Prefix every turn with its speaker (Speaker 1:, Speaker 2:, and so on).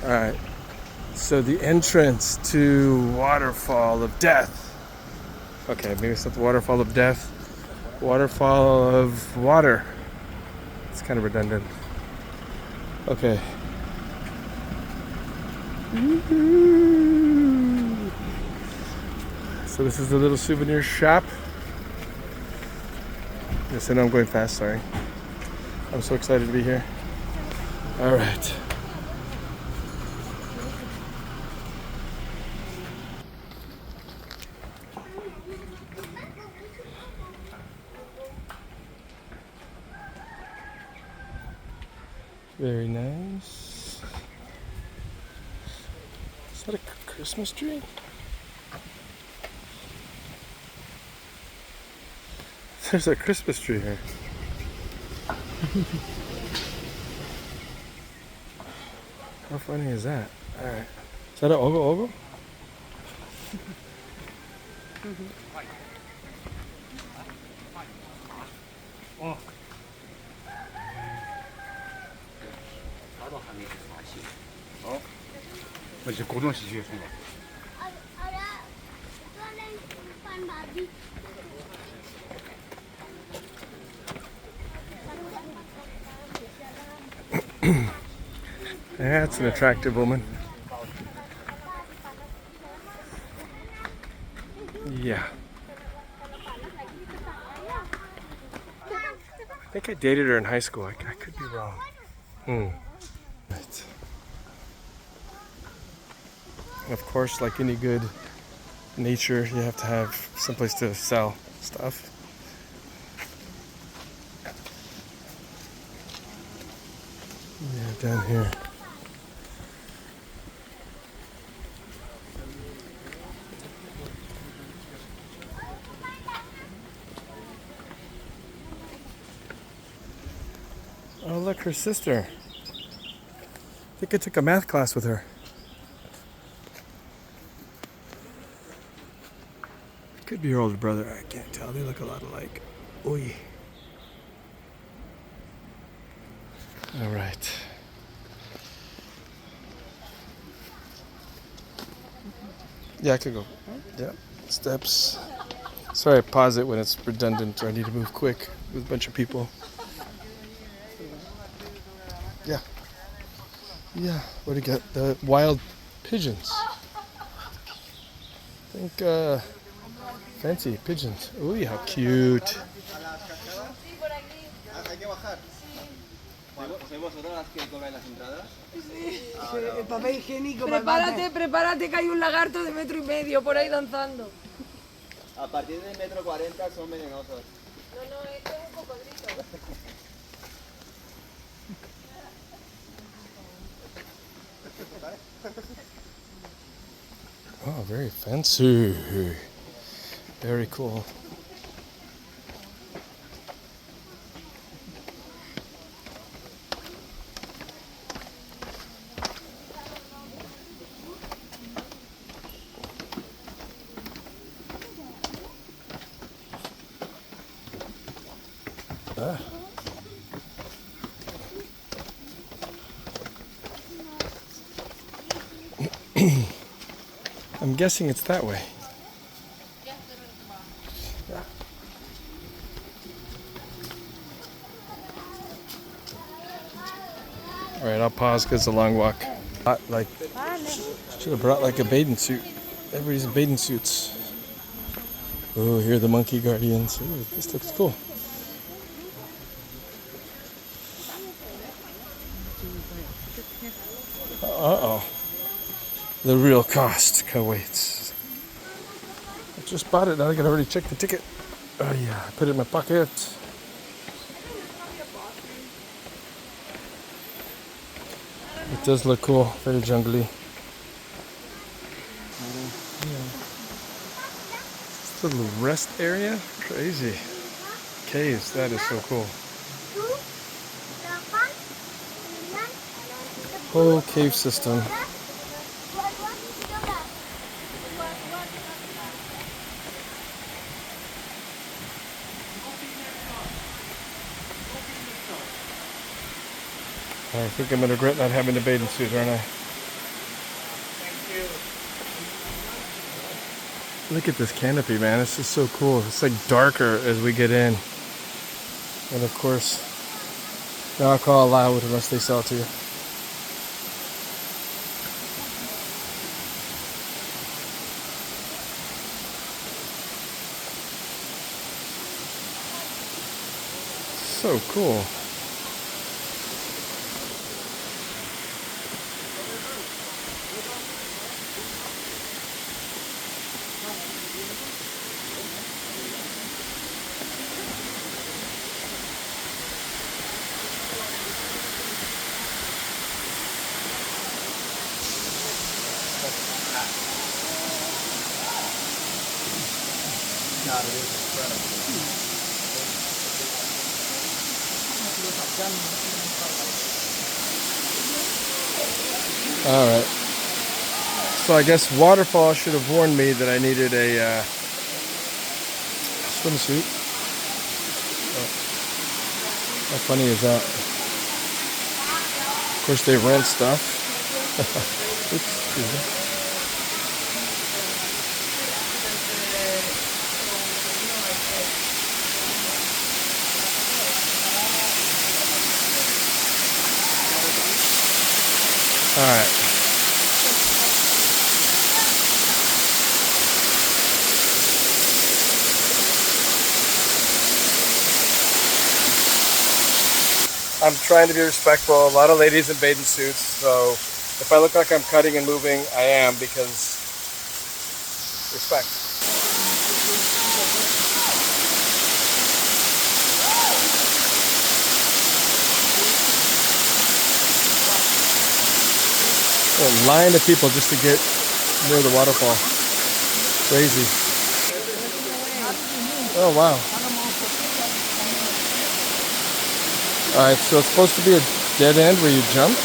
Speaker 1: Alright, so the entrance to Waterfall of Death. Okay, maybe it's not the Waterfall of Death. Waterfall of Water. It's kind of redundant. Okay. So this is the little souvenir shop. Yes, I know I'm going fast, sorry. I'm so excited to be here. Alright. Very nice. Is that a Christmas tree? There's a Christmas tree here. How funny is that? Alright. Is that an ogo ogo?
Speaker 2: Oh. 이제 고등어 시중에 산 거.
Speaker 1: That's an attractive woman. Yeah. I think I dated her in high school. I could be wrong. Right. Of course, like any good nature, you have to have someplace to sell stuff. Yeah, down here. Oh, look, her sister. I think I took a math class with her. Could be her older brother. I can't tell. They look a lot alike. Oy. All right. Yeah, I could go. Yeah. Steps. Sorry, I pause it when it's redundant or I need to move quick with a bunch of people. Yeah. Yeah. What do you got? The wild pigeons. I think, fancy pigeons. Ooh, how cute.
Speaker 3: El papel higiénico.
Speaker 4: Prepárate que hay un lagarto de 1,5 metros por ahí danzando.
Speaker 5: A partir de 1,40 m son venenosos.
Speaker 4: No, esto es un cocodrilo.
Speaker 1: Oh, very fancy. Very cool. Ah. I'm guessing it's that way. Yeah. All right, I'll pause because it's a long walk. Like, should have brought like a bathing suit. Everybody's in bathing suits. Oh, here are the monkey guardians. Ooh, this looks cool. Uh-oh. The real cost awaits. I just bought it, now I can already check the ticket. Oh yeah, I put it in my pocket. It does look cool, very jungly. Yeah. This little rest area, crazy. Caves, that is so cool. Whole cave system. I think I'm gonna regret not having the bathing suit, aren't I? Look at this canopy, man. This is so cool. It's like darker as we get in. And of course, no alcohol allowed unless they sell it to you. So cool. All right. So I guess Waterfall should have warned me that I needed a swimsuit. Oh, how funny is that? Of course, they rent stuff. Oops, excuse me. All right. I'm trying to be respectful. A lot of ladies in bathing suits, so if I look like I'm cutting and moving, I am, because respect. A line of people just to get near the waterfall. Crazy. Oh wow. Alright, so it's supposed to be a dead end where you jump?